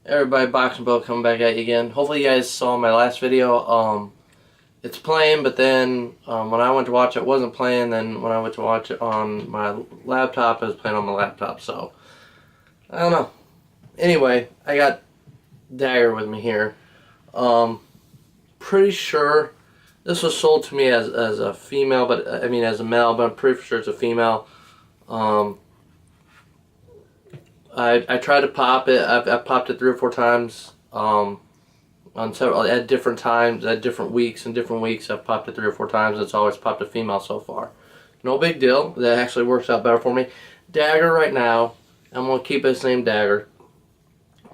Everybody, Boxing Bro coming back at you again. Hopefully you guys saw my last video. It's playing, but then when I went to watch it, it wasn't playing. Then when I went to watch it on my laptop, it was playing on my laptop. So, I don't know. Anyway, I got Dagger with me here. Pretty sure this was sold to me as a female, but I mean as a male, but I'm pretty sure it's a female. I tried to pop it. I've popped it 3 or 4 times. On several at different times, at different weeks. In different weeks, I've popped it 3 or 4 times. It's always popped a female so far. No big deal. That actually works out better for me. Dagger right now. I'm gonna keep his name Dagger.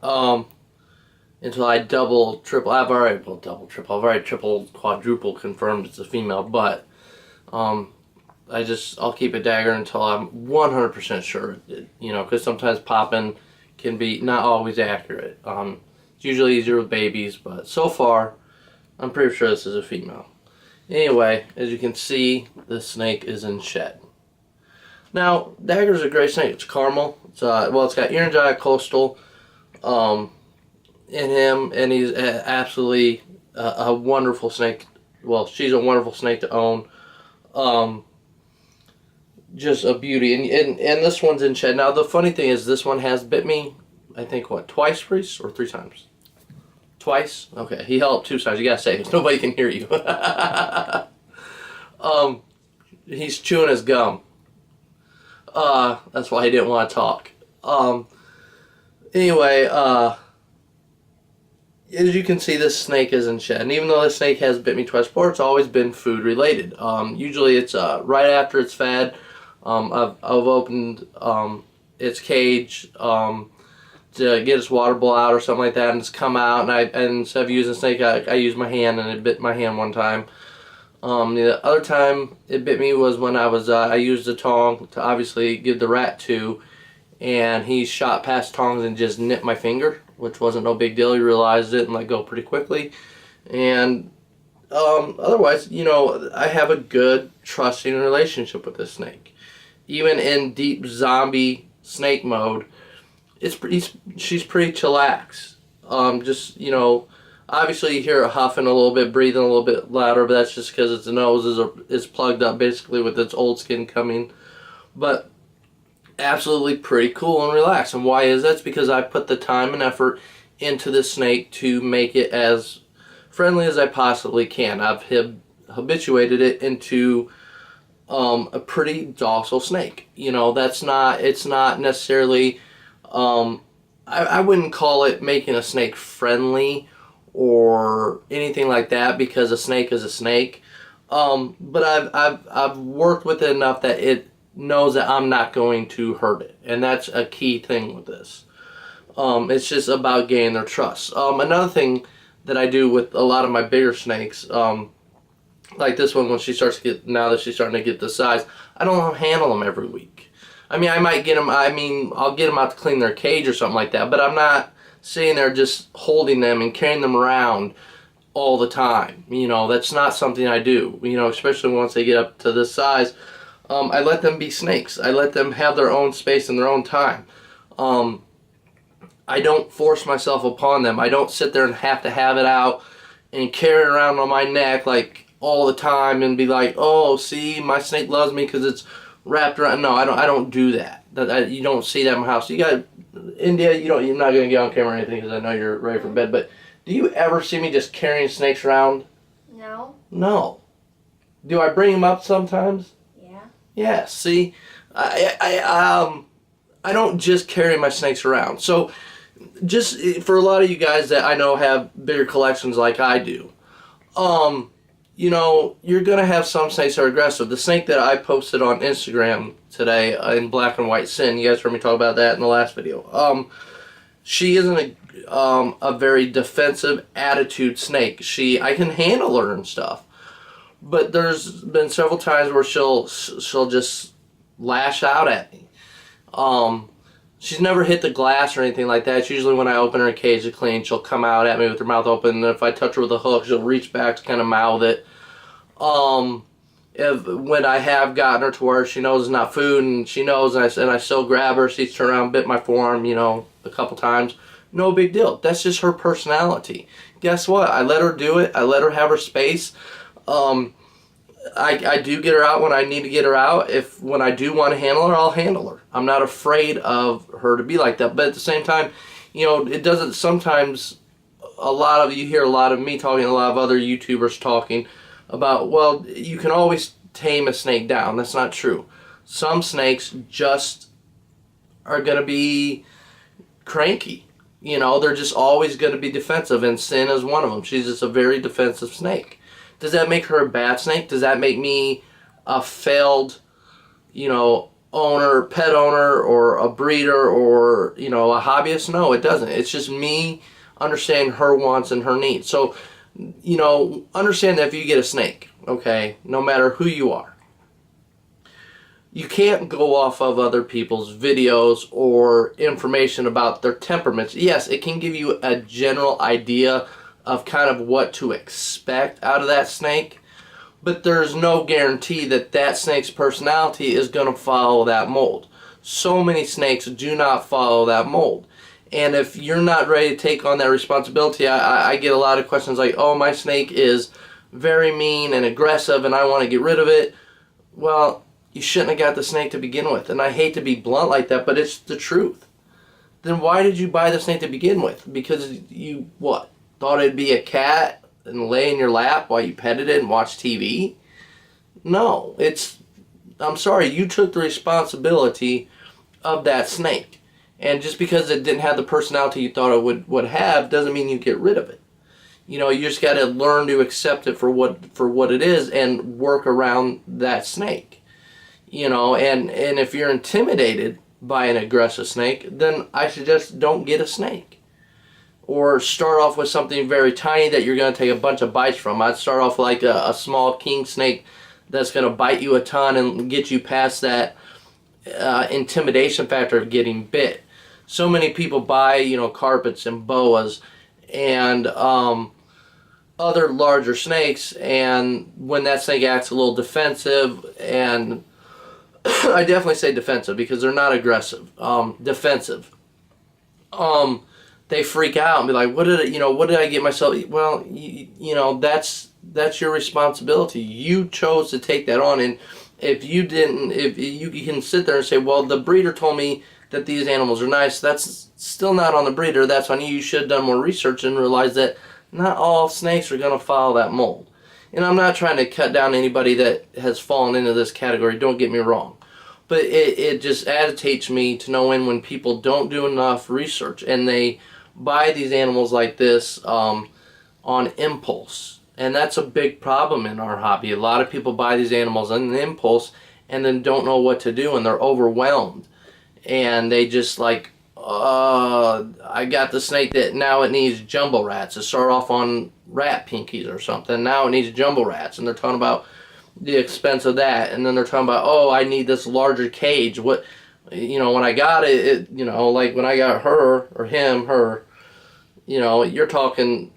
Until I double, triple. I've already triple, quadruple confirmed it's a female. But I'll keep it Dagger until I'm 100% sure. You know, because sometimes popping can be not always accurate. It's usually easier with babies, but so far, I'm pretty sure this is a female. Anyway, as you can see, the snake is in shed. Now, Dagger's a great snake. It's caramel. It's it's got Eringia coastal in him, and he's absolutely a wonderful snake. Well, she's a wonderful snake to own. Just a beauty, and this one's in shed. Now, the funny thing is, this one has bit me, I think, what, twice, Reese? Or 3 times? Twice? Okay, he held up 2 times. You gotta say, because nobody can hear you. He's chewing his gum. That's why he didn't want to talk. Anyway, as you can see, this snake is in shed. And even though this snake has bit me twice before, it's always been food related. Usually it's right after it's fed. I've opened its cage to get its water bowl out or something like that, and it's come out, and instead of using a snake, I used my hand, and it bit my hand one time. The other time it bit me was when I used a tong to obviously give the rat to, and he shot past tongs and just nipped my finger, which wasn't no big deal. He realized it and let go pretty quickly. And otherwise, you know, I have a good trusting relationship with this snake. Even in deep zombie snake mode, she's pretty chillax. Just, you know, obviously you hear her huffing a little bit, breathing a little bit louder, but that's just because its nose is plugged up basically with its old skin coming. But absolutely pretty cool and relaxed. And why is that? It's because I put the time and effort into this snake to make it as friendly as I possibly can. I've habituated it into a pretty docile snake. You know, it's not necessarily, I wouldn't call it making a snake friendly or anything like that, because a snake is a snake. But I've worked with it enough that it knows that I'm not going to hurt it, and that's a key thing with this. It's just about gaining their trust. Another thing that I do with a lot of my bigger snakes, like this one, now that she's starting to get the size, I don't handle them every week. I mean, I might get them, I'll get them out to clean their cage or something like that, but I'm not sitting there just holding them and carrying them around all the time. You know, that's not something I do, you know, especially once they get up to this size. I let them be snakes. I let them have their own space and their own time. I don't force myself upon them. I don't sit there and have to have it out and carry it around on my neck like all the time and be like, oh, see, my snake loves me because it's wrapped around. No, I don't do that. You don't see that in my house. You got India. You're not gonna get on camera or anything because I know you're ready for bed. But do you ever see me just carrying snakes around? No. No. Do I bring them up sometimes? Yeah. Yeah. See, I don't just carry my snakes around. So, just for a lot of you guys that I know have bigger collections like I do, you know, you're going to have some snakes that are aggressive. The snake that I posted on Instagram today in Black and White Sin, you guys heard me talk about that in the last video. She isn't a very defensive attitude snake. I can handle her and stuff. But there's been several times where she'll just lash out at me. She's never hit the glass or anything like that. It's usually when I open her cage to clean, she'll come out at me with her mouth open, and if I touch her with a hook, she'll reach back to kind of mouth it. if when I have gotten her to where she knows it's not food and she knows, and I still grab her, she's turned around, bit my forearm, a couple times. No big deal. That's just her personality. Guess what? I let her do it. I let her have her space. I do get her out when I need to get her out. When I do want to handle her, I'll handle her. I'm not afraid of her to be like that. But at the same time, it doesn't sometimes, you hear a lot of me talking, a lot of other YouTubers talking about, well, you can always tame a snake down. That's not true. Some snakes just are going to be cranky. They're just always going to be defensive, and Sin is one of them. She's just a very defensive snake. Does that make her a bad snake? Does that make me a failed, pet owner, or a breeder, or, a hobbyist? No, it doesn't. It's just me understanding her wants and her needs. So, understand that if you get a snake, okay, no matter who you are, you can't go off of other people's videos or information about their temperaments. Yes, it can give you a general idea of kind of what to expect out of that snake, but there's no guarantee that that snake's personality is going to follow that mold. So many snakes do not follow that mold. And if you're not ready to take on that responsibility, I get a lot of questions like, oh, my snake is very mean and aggressive and I want to get rid of it. Well, you shouldn't have got the snake to begin with. And I hate to be blunt like that, but it's the truth. Then why did you buy the snake to begin with? Because you, what, thought it'd be a cat and lay in your lap while you petted it and watched TV? No, I'm sorry, you took the responsibility of that snake. And just because it didn't have the personality you thought it would have doesn't mean you get rid of it. You just got to learn to accept it for what it is and work around that snake. And if you're intimidated by an aggressive snake, then I suggest don't get a snake. Or start off with something very tiny that you're going to take a bunch of bites from. I'd start off like a small king snake that's going to bite you a ton and get you past that intimidation factor of getting bit. So many people buy, carpets and boas and other larger snakes, and when that snake acts a little defensive, and I definitely say defensive because they're not aggressive, defensive. They freak out and be like, what did I get myself? Well, that's your responsibility. You chose to take that on, and if you didn't, if you can sit there and say, well, the breeder told me that these animals are nice, that's still not on the breeder, that's on you. You should have done more research and realized that not all snakes are going to follow that mold. And I'm not trying to cut down anybody that has fallen into this category, don't get me wrong. But it just agitates me to know when people don't do enough research and they buy these animals like this on impulse. And that's a big problem in our hobby. A lot of people buy these animals on impulse and then don't know what to do, and they're overwhelmed. And they just like, I got the snake that now it needs jumbo rats. It started off on rat pinkies or something. Now it needs jumbo rats. And they're talking about the expense of that. And then they're talking about, oh, I need this larger cage. What, when I got it, like when I got her or him, her, you're talking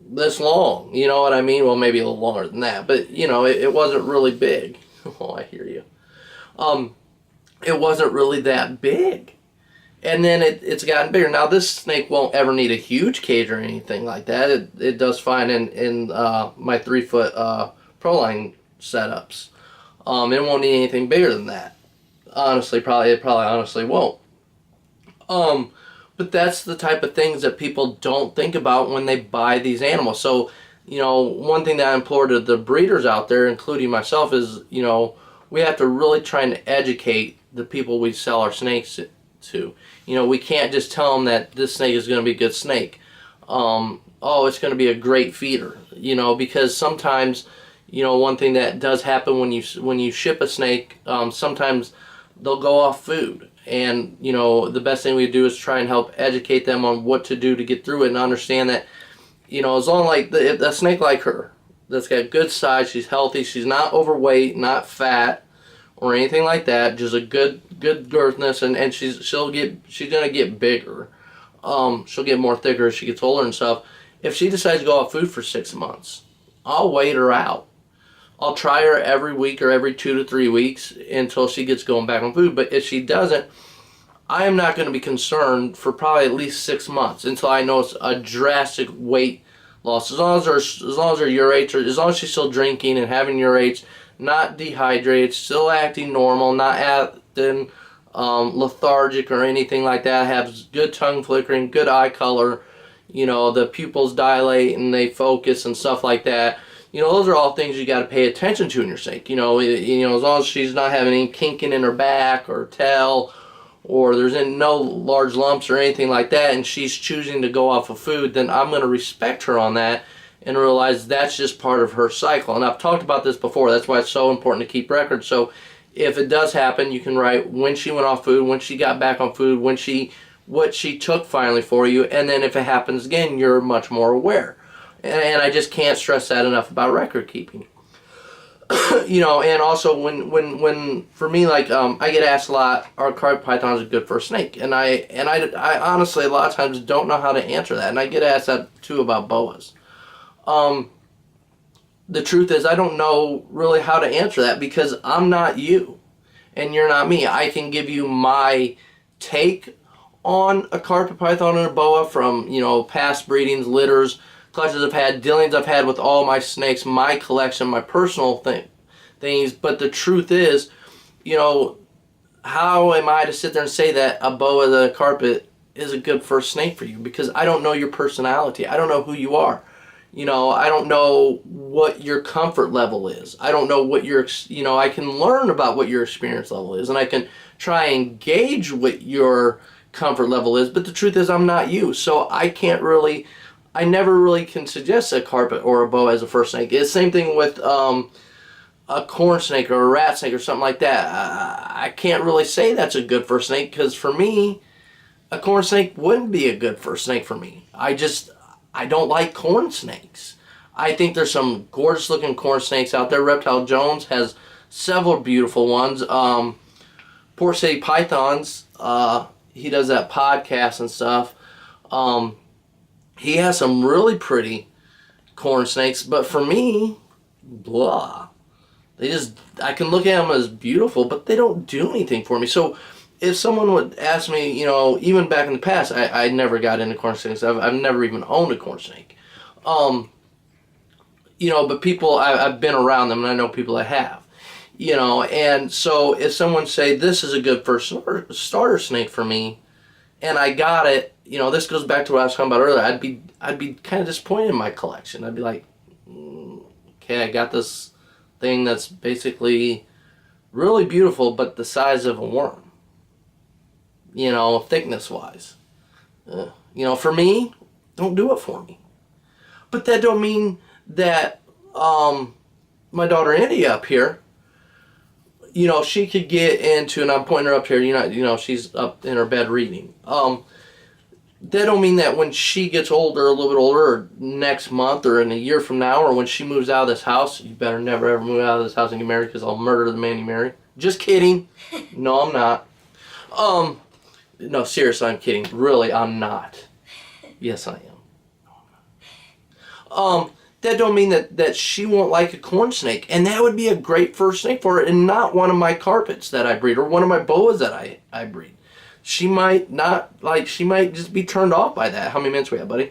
this long. You know what I mean? Well, maybe a little longer than that. But, it wasn't really big. Oh, I hear you. It wasn't really that big. And then it's gotten bigger. Now, this snake won't ever need a huge cage or anything like that. It does fine in my 3-foot Proline setups. It won't need anything bigger than that. Honestly, it probably honestly won't. But that's the type of things that people don't think about when they buy these animals. So, one thing that I implore to the breeders out there, including myself, is, we have to really try and educate the people we sell our snakes to. We can't just tell them that this snake is going to be a good snake. It's going to be a great feeder. Because sometimes, one thing that does happen when you ship a snake, sometimes they'll go off food. And, the best thing we do is try and help educate them on what to do to get through it and understand that, as long like a snake like her, that's got good size, she's healthy, she's not overweight, not fat, or anything like that, just a good girthness, and she's gonna get bigger. She'll get more thicker as she gets older and stuff. If she decides to go off food for 6 months, I'll wait her out. I'll try her every week or every 2 to 3 weeks until she gets going back on food. But if she doesn't, I am not going to be concerned for probably at least 6 months until I notice a drastic weight loss. As long as her urates are, as long as she's still drinking and having urates, not dehydrated, still acting normal, not acting lethargic or anything like that, has good tongue flickering, good eye color, the pupils dilate and they focus and stuff like that. Those are all things you got to pay attention to in your snake. As long as she's not having any kinking in her back or tail, or there's no large lumps or anything like that, and she's choosing to go off of food, then I'm going to respect her on that and realize that's just part of her cycle. And I've talked about this before. That's why it's so important to keep records. So if it does happen, you can write when she went off food, when she got back on food, what she took finally for you, and then if it happens again, you're much more aware. And I just can't stress that enough about record keeping. And also when for me, like, I get asked a lot, are carpet pythons good for a snake? And I honestly a lot of times don't know how to answer that. And I get asked that too about boas. The truth is I don't know really how to answer that because I'm not you and you're not me. I can give you my take on a carpet python and a boa from, past breedings, litters, clutches I've had, dealings I've had with all my snakes, my collection, my personal things. But the truth is, how am I to sit there and say that a boa the carpet is a good first snake for you? Because I don't know your personality. I don't know who you are. I don't know what your comfort level is. I don't know what I can learn about what your experience level is, and I can try and gauge what your comfort level is. But the truth is, I'm not you. So I never really can suggest a carpet or a boa as a first snake. It's the same thing with a corn snake or a rat snake or something like that. I can't really say that's a good first snake because for me, a corn snake wouldn't be a good first snake for me. I don't like corn snakes. I think there's some gorgeous looking corn snakes out there. Reptile Jones has several beautiful ones. Port City Pythons, he does that podcast and stuff. He has some really pretty corn snakes, but for me, blah. I can look at them as beautiful, but they don't do anything for me. So if someone would ask me, even back in the past, I never got into corn snakes. I've never even owned a corn snake. But people, I've been around them and I know people that have. And so if someone say this is a good first starter snake for me, and I got it, this goes back to what I was talking about earlier. I'd be kind of disappointed in my collection. I'd be like, okay, I got this thing that's basically really beautiful, but the size of a worm. Thickness wise. For me, don't do it for me. But that don't mean that my daughter India up here, she could get into, and I'm pointing her up here, she's up in her bed reading. That don't mean that when she gets older, a little bit older, or next month, or in a year from now, or when she moves out of this house, you better never ever move out of this house and get married because I'll murder the man you marry. Just kidding. No, I'm not. No, seriously, I'm kidding. Really, I'm not. Yes, I am. No, I'm not. That don't mean that she won't like a corn snake, and that would be a great first snake for her, and not one of my carpets that I breed, or one of my boas that I breed. She might not she might just be turned off by that. How many minutes we have, buddy?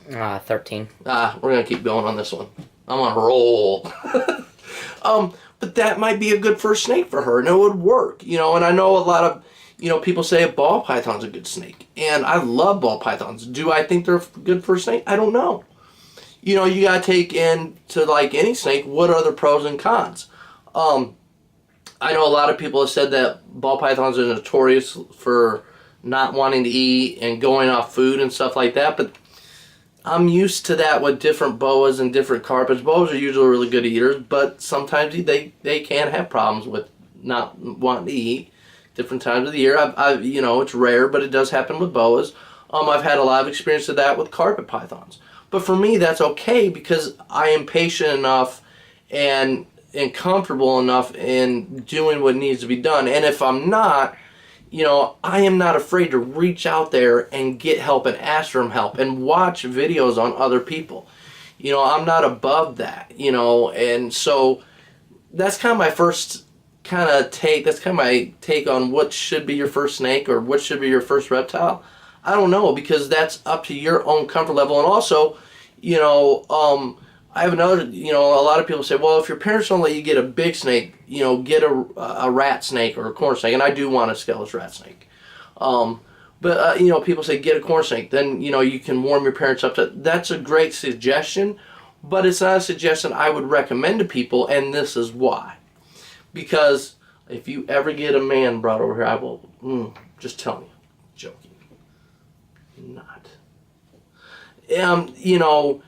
13. We're going to keep going on this one. I'm on a roll. But that might be a good first snake for her, and it would work. And I know a lot of, people say a ball python's a good snake. And I love ball pythons. Do I think they're good first snake? I don't know. You got to take into, like any snake, what are the pros and cons? I know a lot of people have said that ball pythons are notorious for not wanting to eat and going off food and stuff like that, but I'm used to that with different boas and different carpets. Boas are usually really good eaters, but sometimes they can have problems with not wanting to eat different times of the year. It's rare, but it does happen with boas. I've had a lot of experience with that with carpet pythons. But for me, that's okay because I am patient enough and comfortable enough in doing what needs to be done. And if I'm not, I am not afraid to reach out there and get help and ask for help and watch videos on other people. I'm not above that, and so that's kind of my first kind of take. That's kind of my take on what should be your first snake or what should be your first reptile. I don't know, because that's up to your own comfort level. And also, you know, I have another, you know, a lot of people say, well, if your parents don't let you get a big snake, you know, get a rat snake or a corn snake. And I do want a scaleless rat snake. But you know, people say get a corn snake. Then, you know, you can warm your parents up to. That's a great suggestion, but it's not a suggestion I would recommend to people, and this is why. Because if you ever get a man brought over here, I will, just tell me. Joking. Not. You know,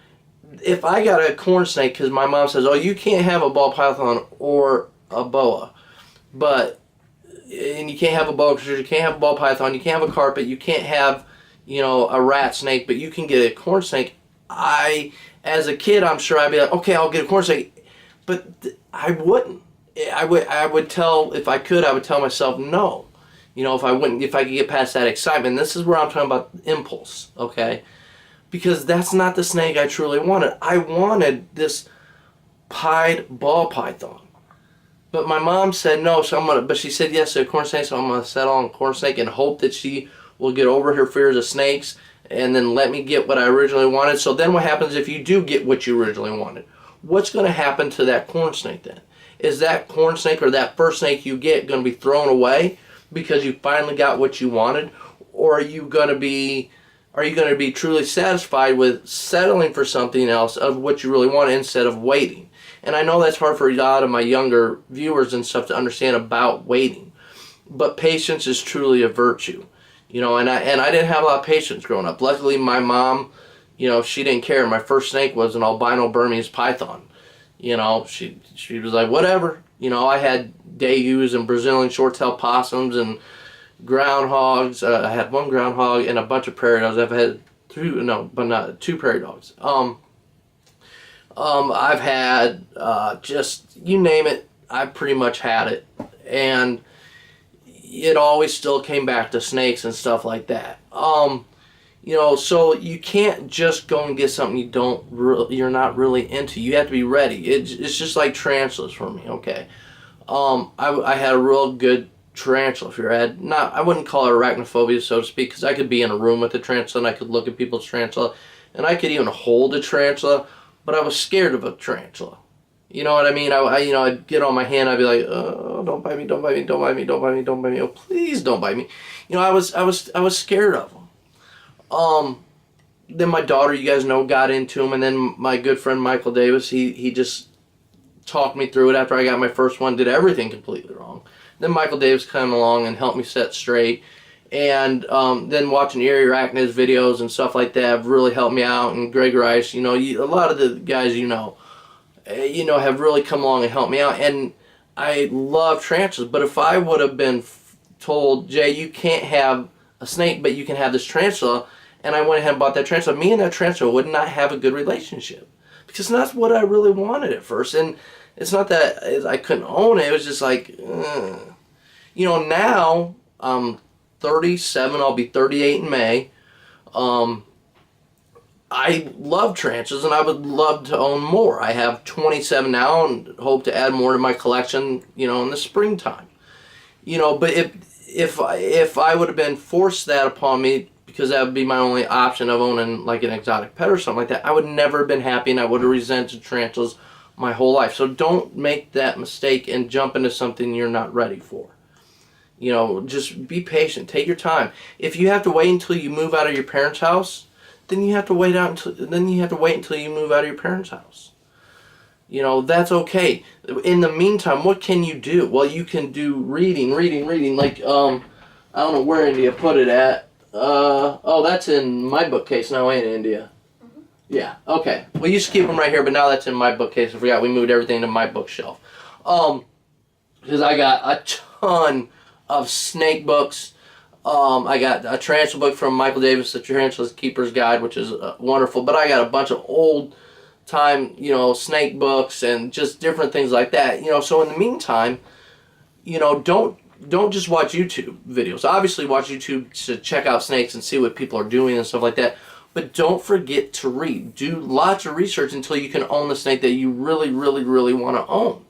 if I got a corn snake, because my mom says, oh, you can't have a ball python or a boa, and you can't have a boa constrictor, you can't have a ball python, you can't have a carpet, you can't have, you know, a rat snake, but you can get a corn snake. As a kid, I'm sure I'd be like, okay, I'll get a corn snake, but I wouldn't. I would tell, if I could, I would tell myself no. You know, if I could get past that excitement. This is where I'm talking about impulse, okay? Because that's not the snake I truly wanted. I wanted this pied ball python. But my mom said no, but she said yes to a corn snake, so I'm gonna settle on corn snake and hope that she will get over her fears of snakes and then let me get what I originally wanted. So then what happens if you do get what you originally wanted? What's gonna happen to that corn snake then? Is that corn snake or that first snake you get gonna be thrown away because you finally got what you wanted? Or are you gonna be truly satisfied with settling for something else of what you really want instead of waiting? And I know that's hard for a lot of my younger viewers and stuff to understand about waiting. But patience is truly a virtue. You know, and I didn't have a lot of patience growing up. Luckily, my mom, you know, she didn't care. My first snake was an albino Burmese python. You know, she was like, whatever. You know, I had Daewoo and Brazilian short-tailed possums and groundhogs. I had one groundhog and a bunch of prairie dogs. I've had two prairie dogs. I've had just, you name it, I pretty much had it. And it always still came back to snakes and stuff like that. You know, so you can't just go and get something you're not really into. You have to be ready. It's just like tarantulas for me, okay? I had a real good tarantula fear. I wouldn't call it arachnophobia, so to speak, because I could be in a room with a tarantula and I could look at people's tarantula and I could even hold a tarantula, but I was scared of a tarantula. You know what I mean? I'd get on my hand, I'd be like, oh, don't bite me, don't bite me, don't bite me, don't bite me, don't bite me. Oh, please don't bite me. You know, I was scared of them. Then my daughter, you guys know, got into them, and then my good friend Michael Davis, he just talked me through it after I got my first one, did everything completely wrong. Then Michael Davis came along and helped me set straight, and then watching Eerie Arachnids videos and stuff like that have really helped me out, and Greg Rice, you know, a lot of the guys you know, have really come along and helped me out, and I love tarantulas, but if I would have been told, Jay, you can't have a snake, but you can have this tarantula, and I went ahead and bought that tarantula, me and that tarantula would not have a good relationship, because that's what I really wanted at first. And it's not that I couldn't own it, it was just like, you know, now I'm 37, I'll be 38 in May. I love tarantulas, and I would love to own more. I have 27 now and hope to add more to my collection, you know, in the springtime. You know, but if I would have been forced that upon me, because that would be my only option of owning like an exotic pet or something like that, I would never have been happy, and I would have resented tarantulas my whole life. So don't make that mistake and jump into something you're not ready for. You know, just be patient. Take your time. If you have to wait until you move out of your parents' house, then you have to wait until you move out of your parents' house. You know, that's okay. In the meantime, what can you do? Well, you can do reading. Like, I don't know where India put it at. Oh, that's in my bookcase now, ain't it, India? Mm-hmm. Yeah, okay. We used to keep them right here, but now that's in my bookcase. I forgot we moved everything to my bookshelf. Because I got a ton of snake books. I got a tarantula book from Michael Davis, The Tarantula Keeper's Guide, which is wonderful. But I got a bunch of old time, you know, snake books and just different things like that. You know, so in the meantime, you know, don't just watch YouTube videos. Obviously, watch YouTube to check out snakes and see what people are doing and stuff like that. But don't forget to read. Do lots of research until you can own the snake that you really, really, really want to own.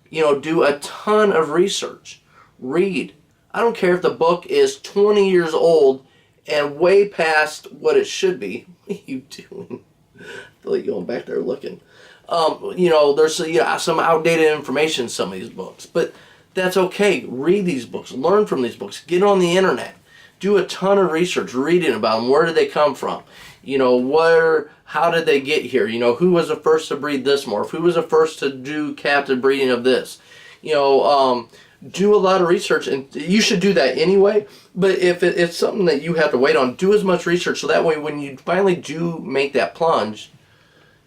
You know, do a ton of research. Read. I don't care if the book is 20 years old and way past what it should be. What are you doing? I feel like going back there looking. You know, there's some outdated information in some of these books, but that's okay. Read these books. Learn from these books. Get on the internet. Do a ton of research reading about them. Where did they come from? You know, how did they get here? You know, who was the first to breed this morph? Who was the first to do captive breeding of this? You know, do a lot of research, and you should do that anyway. But if it's something that you have to wait on, do as much research so that way when you finally do make that plunge,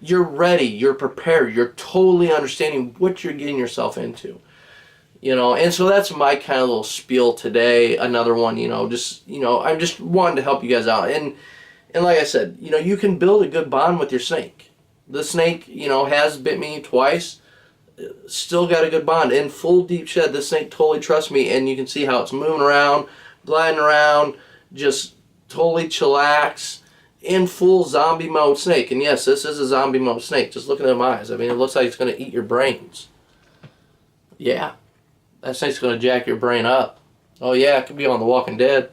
you're ready, you're prepared, you're totally understanding what you're getting yourself into. You know, and so that's my kind of little spiel today. Another one, you know, I'm just wanting to help you guys out. And like I said, you know, you can build a good bond with your snake. The snake, you know, has bit me twice. Still got a good bond. In full deep shed, this snake totally trusts me, and you can see how it's moving around, gliding around, just totally chillax, in full zombie mode snake. And yes, this is a zombie mode snake. Just looking at my eyes, I mean, it looks like it's going to eat your brains. Yeah, that snake's going to jack your brain up. Oh yeah, it could be on The Walking Dead.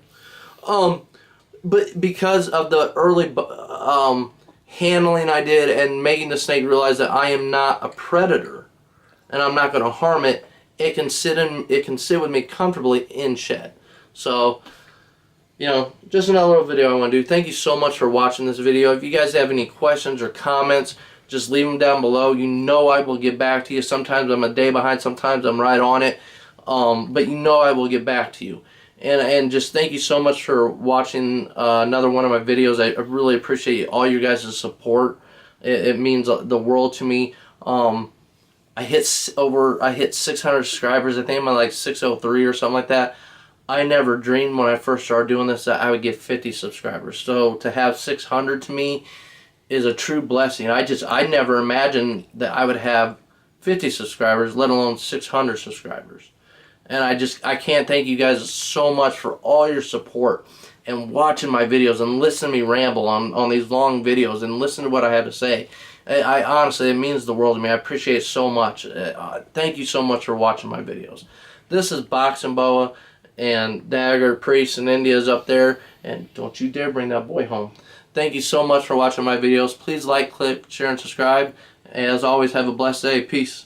But because of the early handling I did and making the snake realize that I am not a predator and I'm not going to harm it, it can sit with me comfortably in shed. So, you know, just another little video I want to do. Thank you so much for watching this video. If you guys have any questions or comments, just leave them down below. You know I will get back to you. Sometimes I'm a day behind, sometimes I'm right on it. But you know I will get back to you. And just thank you so much for watching another one of my videos. I really appreciate all you guys' support. It means the world to me. I hit 600 subscribers. I think I'm at like 603 or something like that. I never dreamed when I first started doing this that I would get 50 subscribers. So to have 600 to me is a true blessing. I never imagined that I would have 50 subscribers, let alone 600 subscribers. And I can't thank you guys so much for all your support and watching my videos and listening to me ramble on these long videos and listen to what I have to say. I honestly, it means the world to me. I appreciate it so much. Thank you so much for watching my videos. This is Boxing Boa, and Dagger Priest in India is up there, and don't you dare bring that boy home. Thank you so much for watching my videos. Please like, click, share, and subscribe. As always, have a blessed day. Peace.